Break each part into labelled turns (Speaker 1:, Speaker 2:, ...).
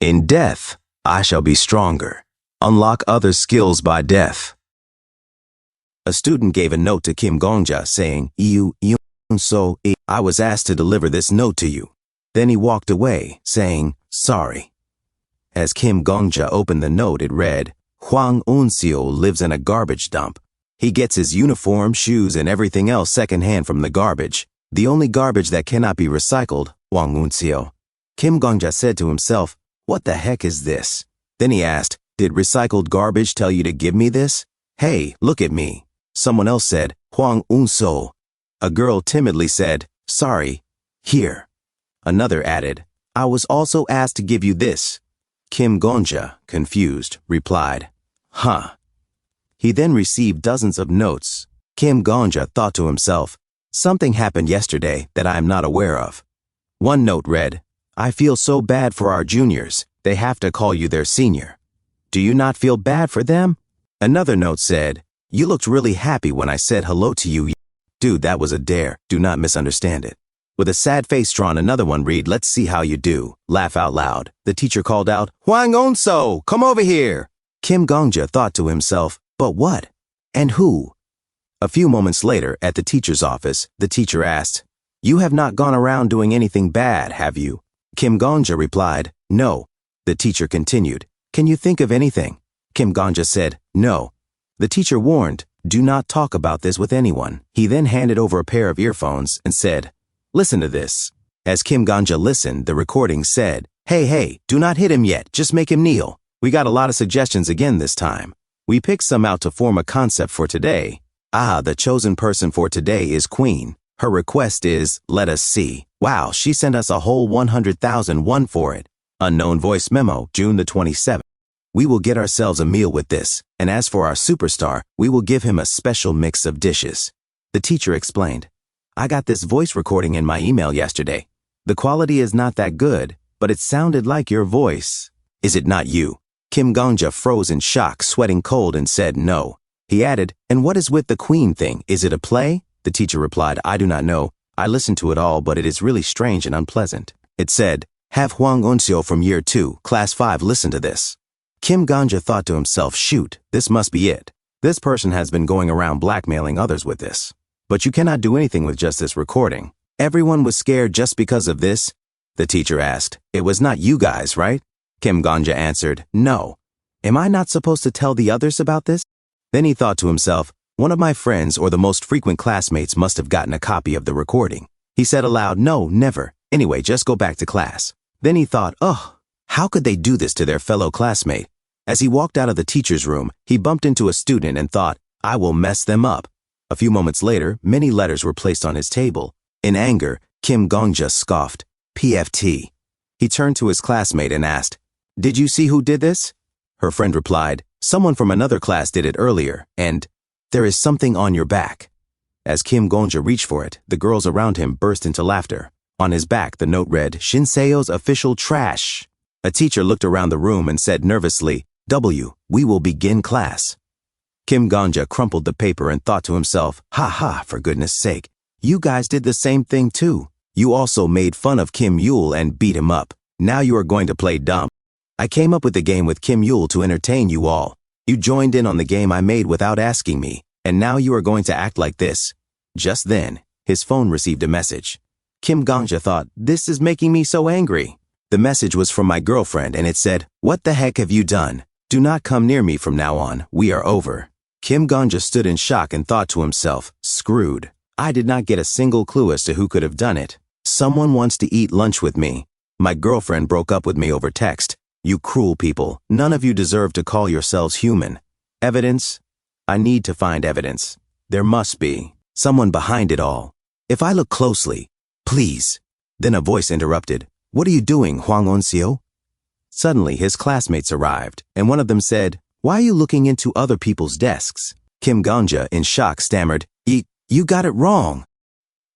Speaker 1: In death, I shall be stronger. Unlock other skills by death. A student gave a note to Kim Gongja saying, I was asked to deliver this note to you. Then he walked away, saying, sorry. As Kim Gongja opened the note, it read, Hwang Eun-seo lives in a garbage dump. He gets his uniform, shoes, and everything else secondhand from the garbage. The only garbage that cannot be recycled, Hwang Eun-seo. Kim Gongja said to himself, what the heck is this? Then he asked, did recycled garbage tell you to give me this? Hey, look at me. Someone else said, Hwang Eun-seo. A girl timidly said, sorry, here. Another added, I was also asked to give you this. Kim Gongja, confused, replied, huh. He then received dozens of notes. Kim Gongja thought to himself, something happened yesterday that I am not aware of. One note read, I feel so bad for our juniors, they have to call you their senior. Do you not feel bad for them? Another note said, you looked really happy when I said hello to you. Dude, that was a dare, do not misunderstand it. With a sad face drawn, another one read, let's see how you do. Laugh out loud. The teacher called out, Hwang Eun-seo, come over here. Kim Gongja thought to himself, but what? And who? A few moments later, at the teacher's office, the teacher asked, you have not gone around doing anything bad, have you? Kim Gongja replied, no. The teacher continued, can you think of anything? Kim Gongja said, no. The teacher warned, do not talk about this with anyone. He then handed over a pair of earphones and said, listen to this. As Kim Gongja listened, the recording said, hey, do not hit him yet, just make him kneel. We got a lot of suggestions again this time. We picked some out to form a concept for today. The chosen person for today is Queen. Her request is, let us see. Wow, she sent us a whole 100,001 for it. Unknown voice memo, June the 27th. We will get ourselves a meal with this, and as for our superstar, we will give him a special mix of dishes. The teacher explained, I got this voice recording in my email yesterday. The quality is not that good, but it sounded like your voice. Is it not you? Kim Gongja froze in shock, sweating cold, and said no. He added, and what is with the Queen thing? Is it a play? The teacher replied, I do not know. I listened to it all, but it is really strange and unpleasant. It said, have Hwang Eun-seo from year 2, class 5 listen to this. Kim Gongja thought to himself, shoot, this must be it. This person has been going around blackmailing others with this. But you cannot do anything with just this recording. Everyone was scared just because of this? The teacher asked, it was not you guys, right? Kim Gongja answered, no. Am I not supposed to tell the others about this? Then he thought to himself, one of my friends or the most frequent classmates must have gotten a copy of the recording. He said aloud, no, never. Anyway, just go back to class. Then he thought, how could they do this to their fellow classmate? As he walked out of the teacher's room, he bumped into a student and thought, I will mess them up. A few moments later, many letters were placed on his table. In anger, Kim Gongja scoffed, PFT. He turned to his classmate and asked, did you see who did this? Her friend replied, someone from another class did it earlier, and there is something on your back. As Kim Gongja reached for it, the girls around him burst into laughter. On his back, the note read, Shinseo's official trash. A teacher looked around the room and said nervously, we will begin class. Kim Gongja crumpled the paper and thought to himself, for goodness sake, you guys did the same thing too. You also made fun of Kim Yul and beat him up. Now you are going to play dumb. I came up with the game with Kim Yul to entertain you all. You joined in on the game I made without asking me, and now you are going to act like this. Just then, his phone received a message. Kim Gongja thought, this is making me so angry. The message was from my girlfriend and it said, what the heck have you done? Do not come near me from now on, we are over. Kim Gongja stood in shock and thought to himself, screwed. I did not get a single clue as to who could have done it. Someone wants to eat lunch with me. My girlfriend broke up with me over text. You cruel people, none of you deserve to call yourselves human. Evidence? I need to find evidence. There must be someone behind it all. If I look closely, please. Then a voice interrupted. What are you doing, Hwang Eun-seo? Suddenly, his classmates arrived, and one of them said, why are you looking into other people's desks? Kim Gongja, in shock, stammered, You got it wrong.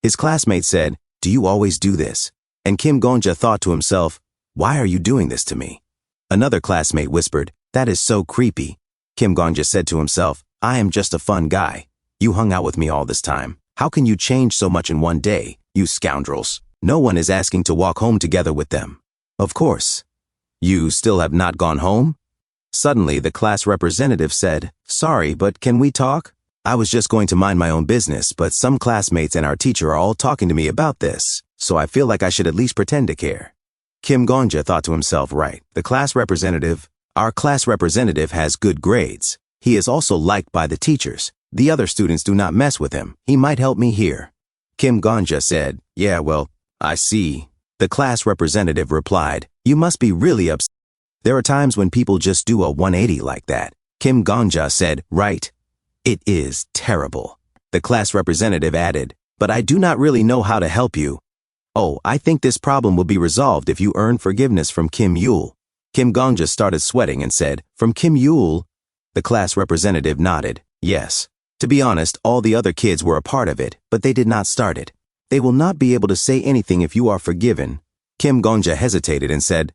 Speaker 1: His classmate said, do you always do this? And Kim Gongja thought to himself, why are you doing this to me? Another classmate whispered, that is so creepy. Kim Gongja said to himself, I am just a fun guy. You hung out with me all this time. How can you change so much in one day, you scoundrels? No one is asking to walk home together with them. Of course. You still have not gone home? Suddenly, the class representative said, "Sorry, but can we talk? I was just going to mind my own business, but some classmates and our teacher are all talking to me about this, so I feel like I should at least pretend to care." Kim Gonja thought to himself, right, our class representative has good grades. He is also liked by the teachers. The other students do not mess with him. He might help me here. Kim Gonja said, "Yeah, well, I see." The class representative replied, "You must be really upset. There are times when people just do a 180 like that." Kim Gonja said, "Right. It is terrible." The class representative added, "But I do not really know how to help you. Oh, I think this problem will be resolved if you earn forgiveness from Kim Yule." Kim Gonja started sweating and said, "From Kim Yule?" The class representative nodded, "Yes. To be honest, all the other kids were a part of it, but they did not start it. They will not be able to say anything if you are forgiven." Kim Gonja hesitated and said,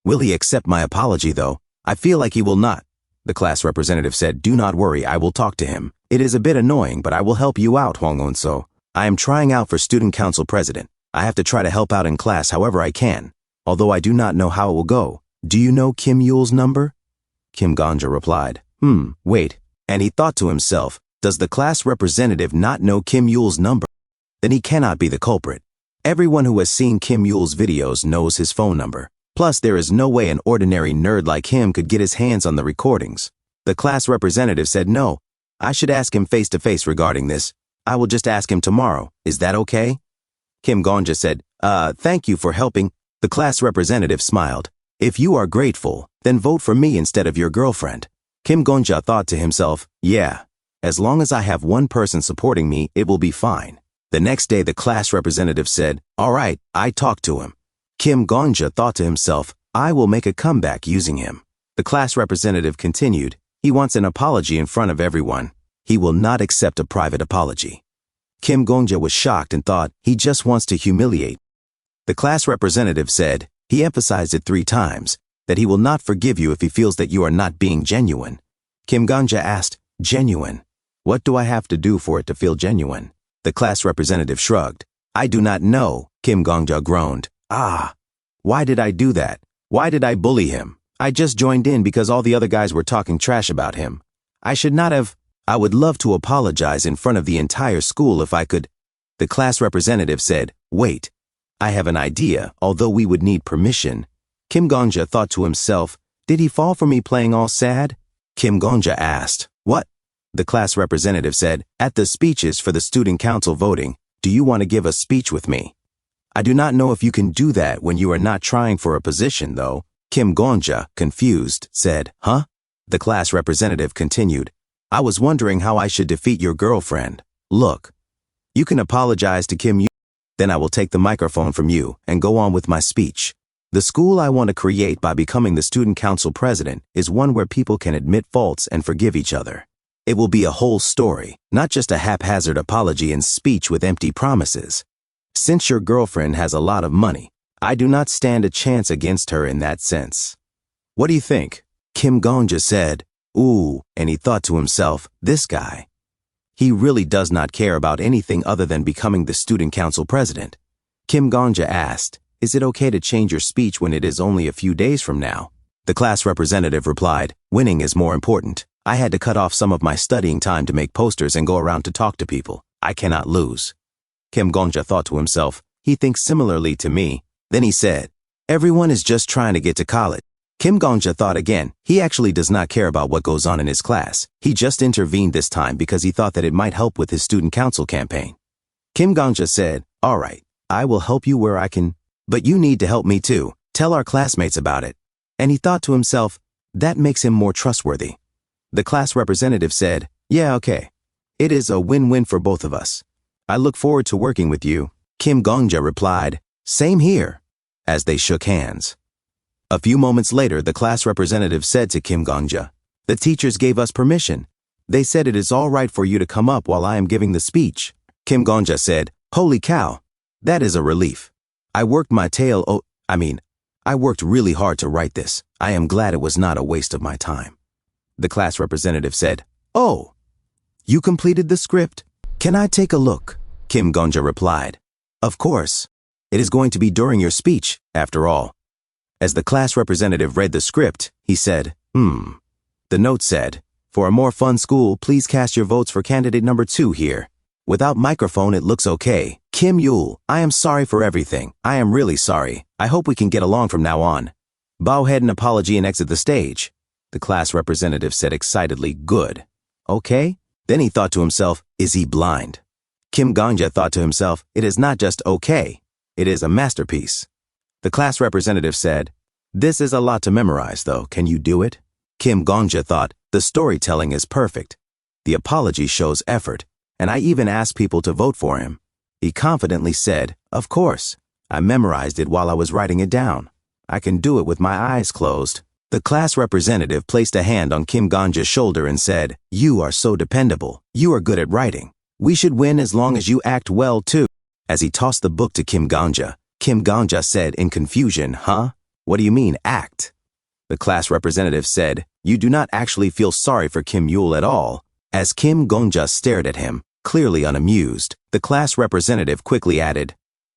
Speaker 1: Will he accept my apology though? I feel like he will not." The class representative said, "Do not worry, I will talk to him. It is a bit annoying, but I will help you out, Hwang On-so. I am trying out for student council president. I have to try to help out in class however I can, although I do not know how it will go. Do you know Kim Yule's number?" Kim Gonja replied, Wait. And he thought to himself, does the class representative not know Kim Yule's number? Then he cannot be the culprit. Everyone who has seen Kim Yule's videos knows his phone number. Plus, there is no way an ordinary nerd like him could get his hands on the recordings. The class representative said, "No, I should ask him face to face regarding this. I will just ask him tomorrow. Is that okay?" Kim Gonja said, Thank you for helping." The class representative smiled. "If you are grateful, then vote for me instead of your girlfriend." Kim Gonja thought to himself, "Yeah, as long as I have one person supporting me, it will be fine." The next day, the class representative said, "All right, I talked to him." Kim Gonja thought to himself, "I will make a comeback using him." The class representative continued, "He wants an apology in front of everyone. He will not accept a private apology." Kim Gonja was shocked and thought, he just wants to humiliate. The class representative said, he emphasized it 3 times, that he will not forgive you if he feels that you are not being genuine. Kim Gonja asked, "Genuine? What do I have to do for it to feel genuine?" The class representative shrugged. "I do not know," Kim Gonja groaned. Why did I do that? Why did I bully him? I just joined in because all the other guys were talking trash about him. I should not have. I would love to apologize in front of the entire school if I could." The class representative said, "Wait, I have an idea, although we would need permission." Kim Gonja thought to himself, did he fall for me playing all sad? Kim Gonja asked, "What?" The class representative said, "At the speeches for the student council voting, do you want to give a speech with me?" "I do not know if you can do that when you are not trying for a position, though." Kim Gonja, confused, said, "Huh?" The class representative continued, "I was wondering how I should defeat your girlfriend. Look, you can apologize to Kim, then I will take the microphone from you and go on with my speech. The school I want to create by becoming the student council president is one where people can admit faults and forgive each other. It will be a whole story, not just a haphazard apology and speech with empty promises. Since your girlfriend has a lot of money, I do not stand a chance against her in that sense. What do you think?" Kim Gonja said, "Ooh," and he thought to himself, this guy. He really does not care about anything other than becoming the student council president. Kim Gonja asked, "Is it okay to change your speech when it is only a few days from now?" The class representative replied, "Winning is more important. I had to cut off some of my studying time to make posters and go around to talk to people. I cannot lose." Kim Gonja thought to himself, he thinks similarly to me. Then he said, "Everyone is just trying to get to college." Kim Gonja thought again, he actually does not care about what goes on in his class. He just intervened this time because he thought that it might help with his student council campaign. Kim Gonja said, "All right, I will help you where I can, but you need to help me too. Tell our classmates about it." And he thought to himself, that makes him more trustworthy. The class representative said, "Yeah, okay. It is a win-win for both of us. I look forward to working with you." Kim Gonja replied, "Same here," as they shook hands. A few moments later, the class representative said to Kim Gonja, "The teachers gave us permission. They said it is all right for you to come up while I am giving the speech." Kim Gonja said, "Holy cow, that is a relief. I worked my tail I worked really hard to write this. I am glad it was not a waste of my time." The class representative said, "Oh, you completed the script? Can I take a look?" Kim Gonja replied, "Of course. It is going to be during your speech, after all." As the class representative read the script, he said, The note said, "For a more fun school, please cast your votes for candidate number 2 here." Without microphone, it looks okay. Kim Yul, I am sorry for everything. I am really sorry. I hope we can get along from now on. Bow head in apology and exit the stage. The class representative said excitedly, Good. Okay? Then he thought to himself, is he blind? Kim Gongja thought to himself, it is not just okay. It is a masterpiece. The class representative said, This is a lot to memorize though. Can you do it? Kim Gongja thought, the storytelling is perfect. The apology shows effort. And I even asked people to vote for him. He confidently said, Of course. I memorized it while I was writing it down. I can do it with my eyes closed. The class representative placed a hand on Kim Gongja's shoulder and said, You are so dependable. You are good at writing. We should win as long as you act well too. As he tossed the book to Kim Gongja said in confusion, Huh? What do you mean, act? The class representative said, You do not actually feel sorry for Kim Yul at all. As Kim Gongja stared at him, clearly unamused, the class representative quickly added,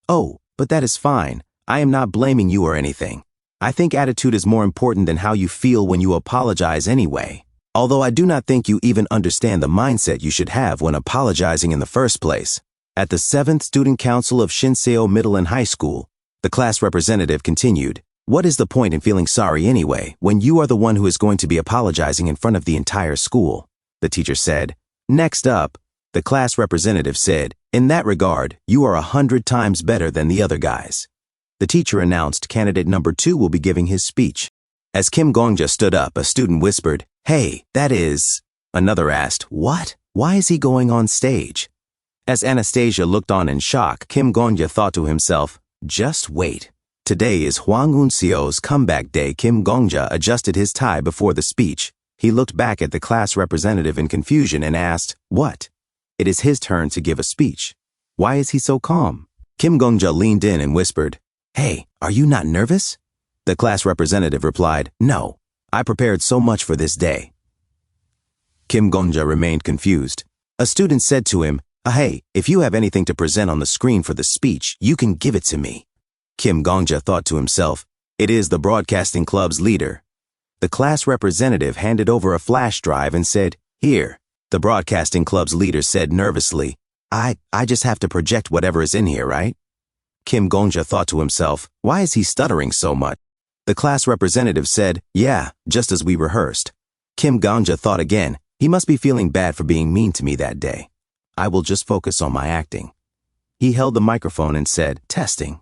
Speaker 1: Oh, but that is fine. I am not blaming you or anything. I think attitude is more important than how you feel when you apologize anyway. Although I do not think you even understand the mindset you should have when apologizing in the first place. At the 7th Student Council of Shinseo Middle and High School, the class representative continued, What is the point in feeling sorry anyway when you are the one who is going to be apologizing in front of the entire school? The teacher said. Next up, the class representative said, In that regard, you are 100 times better than the other guys. The teacher announced candidate number 2 will be giving his speech. As Kim Gongja stood up, a student whispered, Hey, that is... Another asked, What? Why is he going on stage? As Anastasia looked on in shock, Kim Gongja thought to himself, Just wait. Today is Hwang Eun-seo's comeback day. Kim Gongja adjusted his tie before the speech. He looked back at the class representative in confusion and asked, What? It is his turn to give a speech. Why is he so calm? Kim Gongja leaned in and whispered, Hey, are you not nervous? The class representative replied, No, I prepared so much for this day. Kim Gongja remained confused. A student said to him, Hey, if you have anything to present on the screen for the speech, you can give it to me. Kim Gongja thought to himself, It is the broadcasting club's leader. The class representative handed over a flash drive and said, Here. The broadcasting club's leader said nervously, I just have to project whatever is in here, right? Kim Gongja thought to himself, Why is he stuttering so much? The class representative said, Yeah, just as we rehearsed. Kim Gongja thought again, He must be feeling bad for being mean to me that day. I will just focus on my acting. He held the microphone and said, Testing.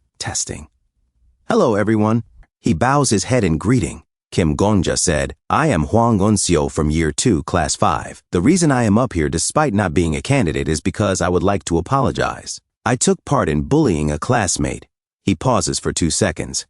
Speaker 1: Hello, everyone. He bows his head in greeting. Kim Gongja said, I am Hwang Eun-seo from Year 2, Class 5. The reason I am up here despite not being a candidate is because I would like to apologize. I took part in bullying a classmate. He pauses for 2 seconds.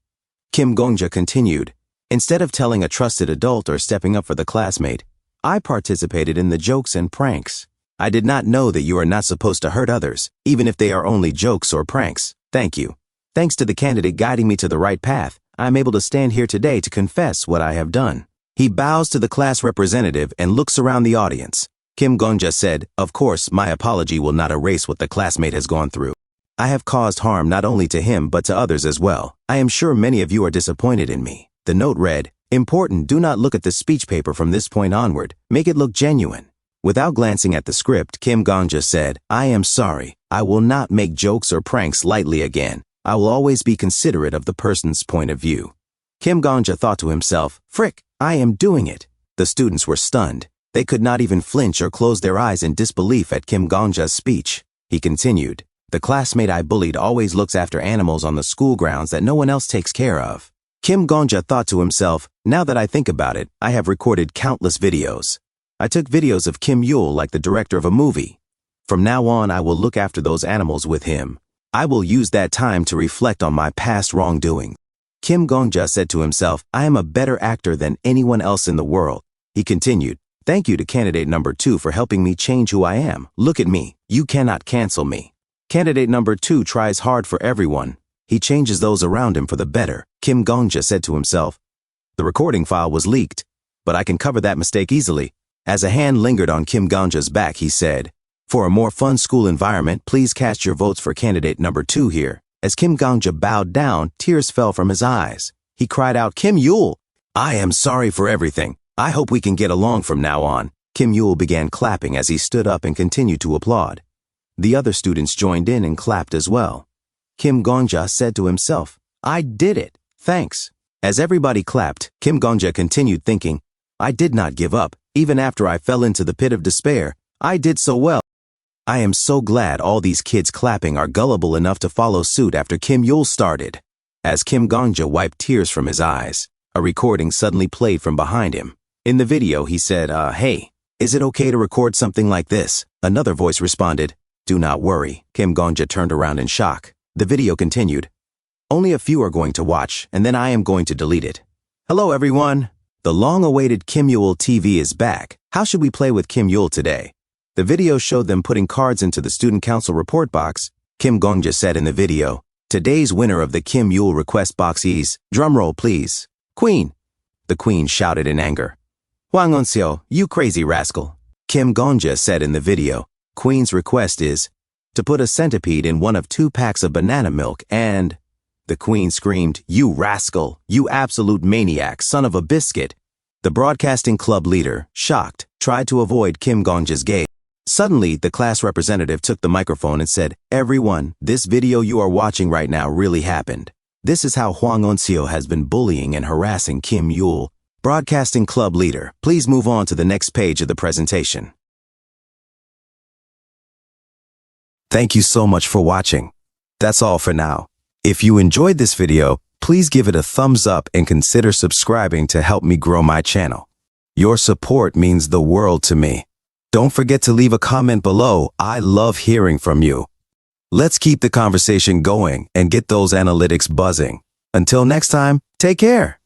Speaker 1: Kim Gongja continued, Instead of telling a trusted adult or stepping up for the classmate, I participated in the jokes and pranks. I did not know that you are not supposed to hurt others, even if they are only jokes or pranks. Thank you. Thanks to the candidate guiding me to the right path, I am able to stand here today to confess what I have done. He bows to the class representative and looks around the audience. Kim Gongja said, Of course, my apology will not erase what the classmate has gone through. I have caused harm not only to him but to others as well. I am sure many of you are disappointed in me. The note read, Important, do not look at the speech paper from this point onward. Make it look genuine. Without glancing at the script, Kim Gongja said, I am sorry. I will not make jokes or pranks lightly again. I will always be considerate of the person's point of view. Kim Gongja thought to himself, Frick, I am doing it. The students were stunned. They could not even flinch or close their eyes in disbelief at Kim Gongja's speech. He continued, The classmate I bullied always looks after animals on the school grounds that no one else takes care of. Kim Gongja thought to himself, Now that I think about it, I have recorded countless videos. I took videos of Kim Yul like the director of a movie. From now on, I will look after those animals with him. I will use that time to reflect on my past wrongdoing. Kim Gongja said to himself, I am a better actor than anyone else in the world. He continued, Thank you to candidate number 2 for helping me change who I am. Look at me. You cannot cancel me. Candidate number 2 tries hard for everyone. He changes those around him for the better. Kim Gongja said to himself, The recording file was leaked, but I can cover that mistake easily. As a hand lingered on Kim Gongja's back, he said, For a more fun school environment, please cast your votes for candidate number 2 here. As Kim Gongja bowed down, tears fell from his eyes. He cried out, "Kim Yul, I am sorry for everything. I hope we can get along from now on." Kim Yul began clapping as he stood up and continued to applaud. The other students joined in and clapped as well. Kim Gongja said to himself, "I did it. Thanks." As everybody clapped, Kim Gongja continued thinking, "I did not give up. Even after I fell into the pit of despair, I did so well. I am so glad all these kids clapping are gullible enough to follow suit after Kim Yul started." As Kim Gongja wiped tears from his eyes, a recording suddenly played from behind him. In the video, he said, "Hey, is it okay to record something like this?" Another voice responded, "Do not worry." Kim Gongja turned around in shock. The video continued. "Only a few are going to watch, and then I am going to delete it. Hello, everyone. The long-awaited Kim Yul TV is back. How should we play with Kim Yul today?" The video showed them putting cards into the student council report box. Kim Gongja said in the video, "Today's winner of the Kim Yul request box is, drumroll please, Queen." The Queen shouted in anger, "Hwang Eun-seo, you crazy rascal." Kim Gongja said in the video, "Queen's request is to put a centipede in one of 2 packs of banana milk and..." The Queen screamed, "You rascal, you absolute maniac, son of a biscuit." The broadcasting club leader, shocked, tried to avoid Kim Gongja's gaze. Suddenly, the class representative took the microphone and said, "Everyone, this video you are watching right now really happened. This is how Hwang Eun-seo has been bullying and harassing Kim Yul. Broadcasting club leader, please move on to the next page of the presentation." Thank you so much for watching. That's all for now. If you enjoyed this video, please give it a thumbs up and consider subscribing to help me grow my channel. Your support means the world to me. Don't forget to leave a comment below. I love hearing from you. Let's keep the conversation going and get those analytics buzzing. Until next time, take care.